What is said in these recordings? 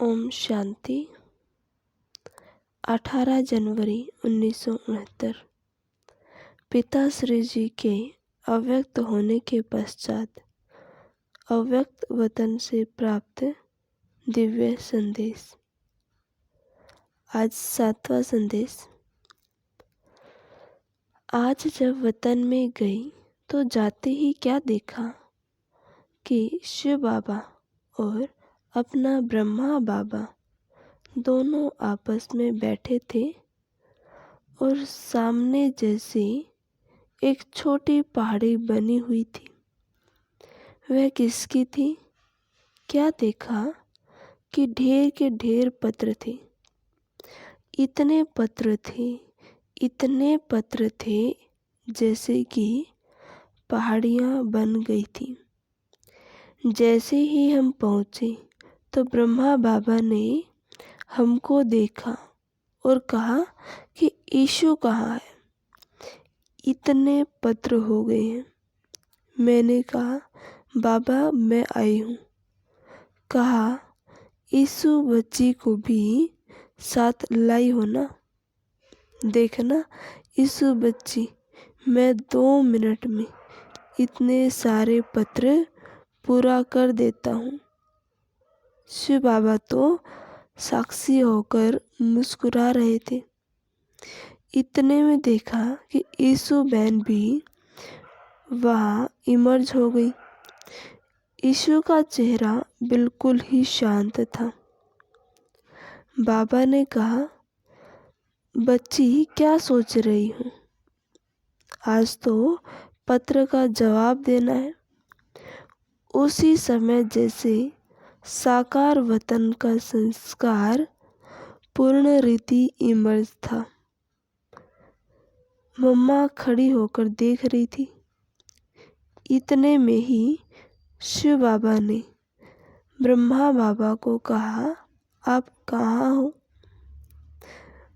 ओम शांति। 18 जनवरी 1969। पिता श्री जी के अव्यक्त होने के पश्चात अव्यक्त वतन से प्राप्त दिव्य संदेश। आज 7वां संदेश। आज जब वतन में गई तो जाते ही क्या देखा कि शिव बाबा और अपना ब्रह्मा बाबा दोनों आपस में बैठे थे और सामने जैसे एक छोटी पहाड़ी बनी हुई थी। वह किसकी थी? क्या देखा कि ढेर के ढेर पत्र थे। इतने पत्र थे जैसे कि पहाड़ियाँ बन गई थी। जैसे ही हम पहुँचे तो ब्रह्मा बाबा ने हमको देखा और कहा कि ईशु कहाँ है? इतने पत्र हो गए हैं। मैंने कहा बाबा मैं आई हूँ। कहा ईशु बच्ची को भी साथ लाई हो ना? देखना ईशु बच्ची, मैं 2 मिनट में इतने सारे पत्र पूरा कर देता हूँ। शिव बाबा तो साक्षी होकर मुस्कुरा रहे थे। इतने में देखा कि ईशु बहन भी वहाँ इमर्ज हो गई। ईशु का चेहरा बिल्कुल ही शांत था। बाबा ने कहा बच्ची क्या सोच रही हो? आज तो पत्र का जवाब देना है। उसी समय जैसे साकार वतन का संस्कार पूर्ण रीति इमर्ज था। मम्मा खड़ी होकर देख रही थी। इतने में ही शिव बाबा ने ब्रह्मा बाबा को कहा आप कहाँ हो?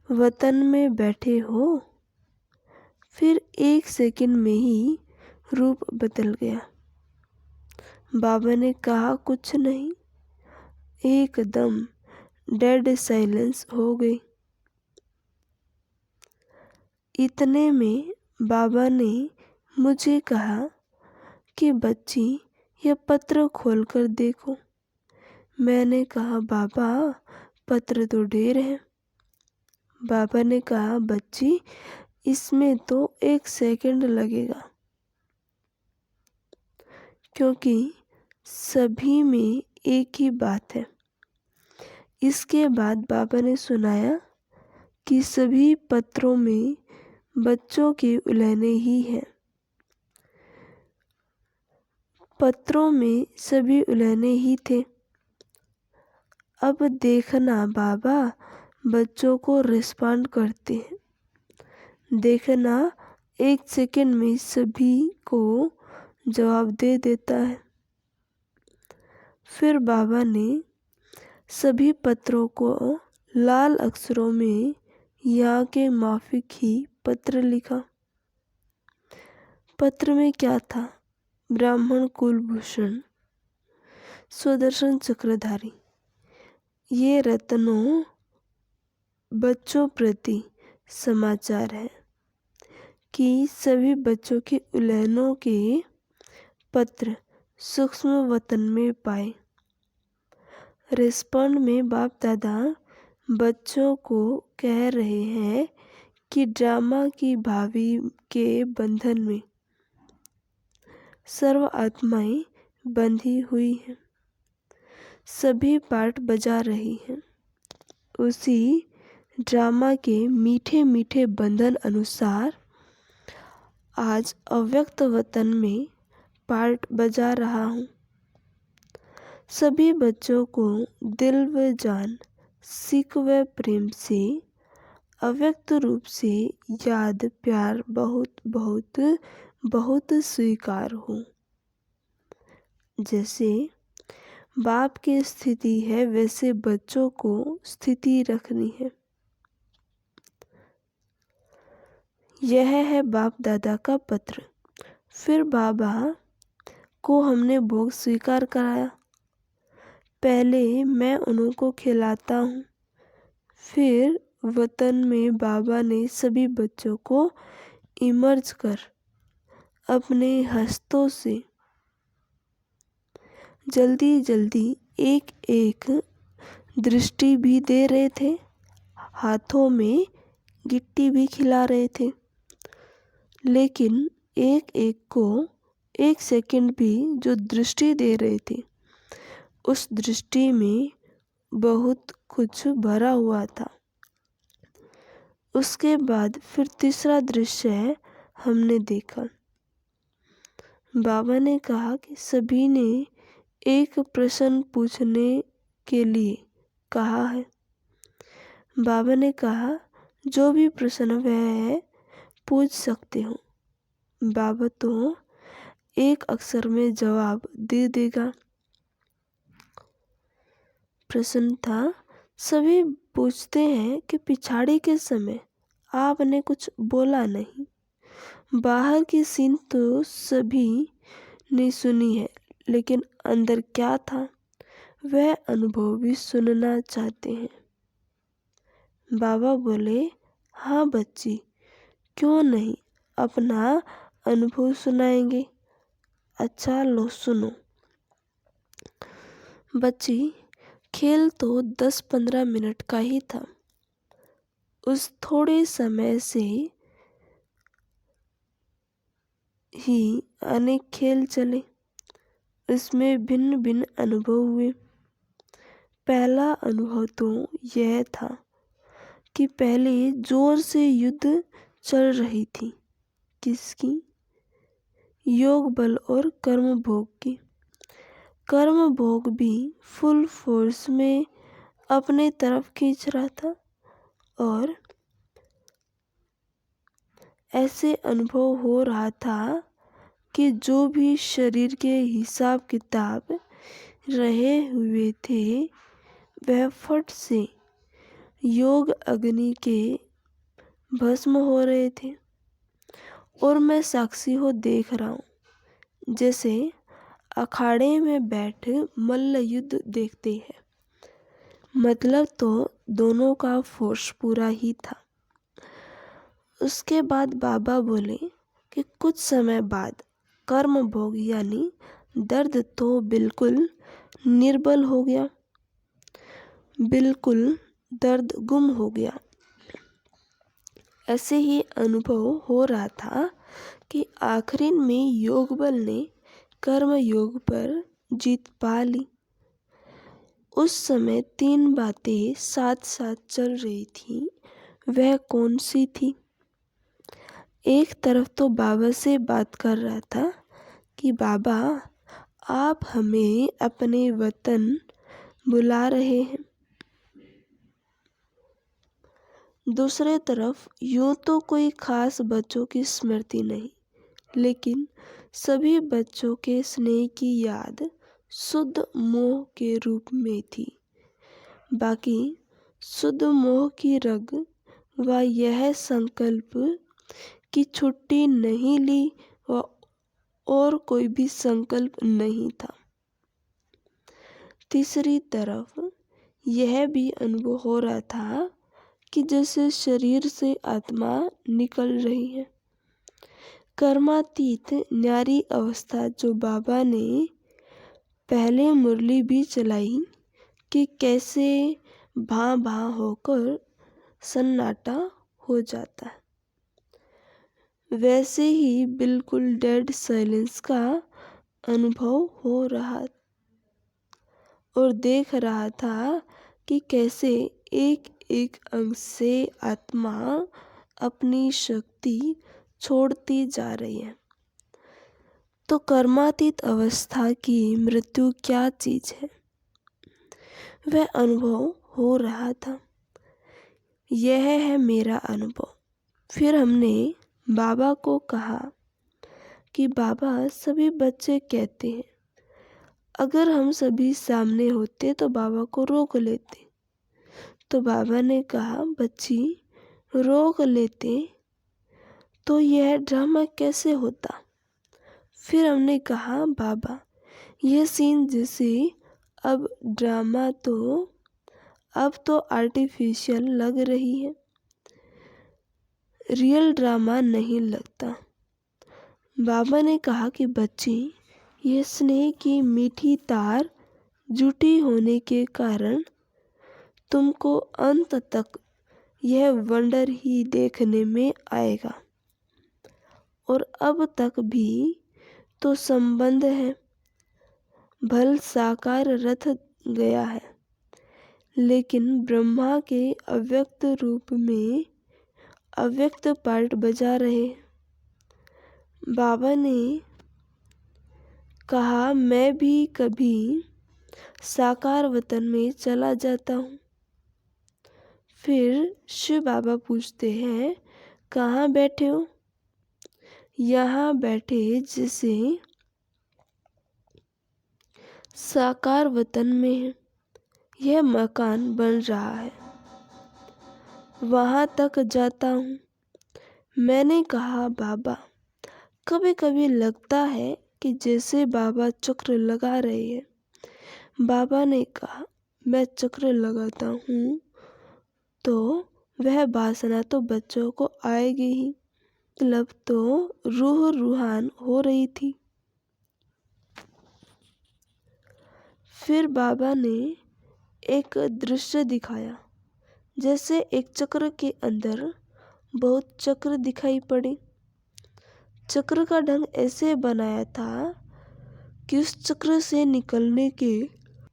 वतन में बैठे हो? फिर 1 सेकंड में ही रूप बदल गया। बाबा ने कहा कुछ नहीं। एकदम डेड साइलेंस हो गई। इतने में बाबा ने मुझे कहा कि बच्ची यह पत्र खोलकर देखो। मैंने कहा बाबा पत्र तो ढेर है। बाबा ने कहा बच्ची इसमें तो 1 सेकंड लगेगा, क्योंकि सभी में एक ही बात है। इसके बाद बाबा ने सुनाया कि सभी पत्रों में बच्चों के उलहने ही हैं। पत्रों में सभी उलहने ही थे। अब देखना बाबा बच्चों को रिस्पॉन्ड करते हैं। देखना 1 सेकंड में सभी को जवाब दे देता है। फिर बाबा ने सभी पत्रों को लाल अक्षरों में यहाँ के माफिक ही पत्र लिखा। पत्र में क्या था? ब्राह्मण कुलभूषण, स्वदर्शन चक्रधारी। ये रत्नों बच्चों प्रति समाचार है कि सभी बच्चों के उलहनों के पत्र सूक्ष्म वतन में पाए। रिस्पॉन्ड में बाप दादा बच्चों को कह रहे हैं कि ड्रामा की भावी के बंधन में सर्व आत्माएं बंधी हुई हैं। सभी पार्ट बजा रही हैं। उसी ड्रामा के मीठे मीठे बंधन अनुसार आज अव्यक्त वतन में पार्ट बजा रहा हूँ। सभी बच्चों को दिल व जान, सीख व प्रेम से अव्यक्त रूप से याद प्यार बहुत बहुत बहुत स्वीकार हो। जैसे बाप की स्थिति है वैसे बच्चों को स्थिति रखनी है। यह है बाप दादा का पत्र। फिर बाबा को हमने भोग स्वीकार कराया। पहले मैं उनको खिलाता हूँ। फिर वतन में बाबा ने सभी बच्चों को इमर्ज कर अपने हस्तों से जल्दी जल्दी एक एक दृष्टि भी दे रहे थे, हाथों में गिट्टी भी खिला रहे थे। लेकिन एक एक को 1 सेकंड भी जो दृष्टि दे रहे थे, उस दृष्टि में बहुत कुछ भरा हुआ था। उसके बाद फिर तीसरा दृश्य हमने देखा। बाबा ने कहा कि सभी ने एक प्रश्न पूछने के लिए कहा है। बाबा ने कहा जो भी प्रश्न वह पूछ सकते हो। बाबा तो एक अक्षर में जवाब दे देगा। प्रश्न था, सभी पूछते हैं कि पिछाड़ी के समय आपने कुछ बोला नहीं। बाहर की सीन तो सभी ने सुनी है, लेकिन अंदर क्या था वह अनुभव भी सुनना चाहते हैं। बाबा बोले, हाँ बच्ची, क्यों नहीं, अपना अनुभव सुनाएंगे। अच्छा लो सुनो। बच्ची, खेल तो 10-15 मिनट का ही था। उस थोड़े समय से ही अनेक खेल चले। इसमें भिन्न भिन्न अनुभव हुए। पहला अनुभव तो यह था कि पहले जोर से युद्ध चल रही थी। किसकी? योग बल और कर्म भोग की। कर्म भोग भी फुल फोर्स में अपने तरफ खींच रहा था और ऐसे अनुभव हो रहा था कि जो भी शरीर के हिसाब किताब रहे हुए थे वह फट से योग अग्नि के भस्म हो रहे थे। और मैं साक्षी हो देख रहा हूँ, जैसे अखाड़े में बैठे मल्ल युद्ध देखते हैं। मतलब तो दोनों का फोर्स पूरा ही था। उसके बाद बाबा बोले कि कुछ समय बाद कर्म भोग यानी दर्द तो बिल्कुल निर्बल हो गया, बिल्कुल दर्द गुम हो गया। ऐसे ही अनुभव हो रहा था कि आखिरी में योग बल ने कर्म योग पर जीत पा ली। उस समय 3 बातें साथ साथ चल रही थी। वह कौन सी थी? एक तरफ तो बाबा से बात कर रहा था कि बाबा आप हमें अपने वतन बुला रहे हैं। दूसरे तरफ यूं तो कोई खास बच्चों की स्मृति नहीं, लेकिन सभी बच्चों के स्नेह की याद शुद्ध मोह के रूप में थी। बाकी शुद्ध मोह की रग व यह संकल्प की छुट्टी नहीं ली व और कोई भी संकल्प नहीं था। तीसरी तरफ यह भी अनुभव हो रहा था कि जैसे शरीर से आत्मा निकल रही है। कर्मातीत न्यारी अवस्था जो बाबा ने पहले मुरली भी चलाई कि कैसे भां भां होकर सन्नाटा हो जाता है, वैसे ही बिल्कुल डेड साइलेंस का अनुभव हो रहा और देख रहा था कि कैसे एक एक अंग से आत्मा अपनी शक्ति छोड़ती जा रही है। तो कर्मातीत अवस्था की मृत्यु क्या चीज है, वह अनुभव हो रहा था। यह है मेरा अनुभव। फिर हमने बाबा को कहा कि बाबा सभी बच्चे कहते हैं, अगर हम सभी सामने होते तो बाबा को रोक लेते। तो बाबा ने कहा, बच्ची रोक लेते तो यह ड्रामा कैसे होता। फिर हमने कहा, बाबा यह सीन जैसे अब तो आर्टिफिशियल लग रही है, रियल ड्रामा नहीं लगता। बाबा ने कहा कि बच्ची, यह स्नेह की मीठी तार जुटी होने के कारण तुमको अंत तक यह वंडर ही देखने में आएगा। और अब तक भी तो संबंध है, भल साकार रथ गया है, लेकिन ब्रह्मा के अव्यक्त रूप में अव्यक्त पार्ट बजा रहे। बाबा ने कहा, मैं भी कभी साकार वतन में चला जाता हूँ। फिर शिव बाबा पूछते हैं, कहाँ बैठे हो? यहाँ बैठे जैसे साकार वतन में है, यह मकान बन रहा है, वहाँ तक जाता हूँ। मैंने कहा, बाबा, कभी कभी लगता है कि जैसे बाबा चक्र लगा रहे हैं। बाबा ने कहा, मैं चक्र लगाता हूँ तो वह वासना तो बच्चों को आएगी ही। मतलब तो रूह रूहान हो रही थी। फिर बाबा ने एक दृश्य दिखाया, जैसे एक चक्र के अंदर बहुत चक्र दिखाई पड़े। चक्र का ढंग ऐसे बनाया था कि उस चक्र से निकलने के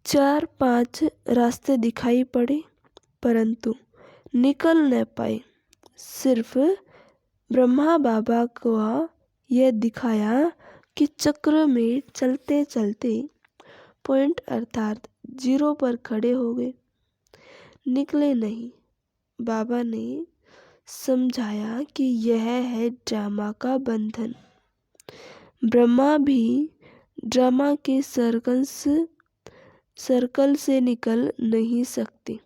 4-5 रास्ते दिखाई पड़े, परंतु निकल न पाए। सिर्फ ब्रह्मा बाबा को यह दिखाया कि चक्र में चलते चलते पॉइंट अर्थात 0 पर खड़े हो गए, निकले नहीं। बाबा ने समझाया कि यह है ड्रामा का बंधन। ब्रह्मा भी ड्रामा के सर्कल से निकल नहीं सकते।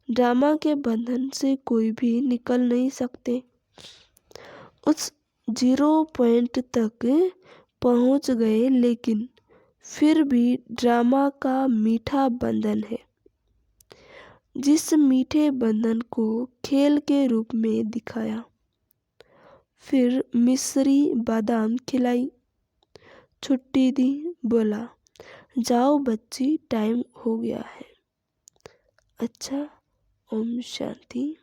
ड्रामा के बंधन से कोई भी निकल नहीं सकते। उस 0 पॉइंट तक पहुंच गए, लेकिन फिर भी ड्रामा का मीठा बंधन है। जिस मीठे बंधन को खेल के रूप में दिखाया। फिर मिश्री बादाम खिलाई, छुट्टी दी, बोला, जाओ बच्ची, टाइम हो गया है। अच्छा, ओम शांति।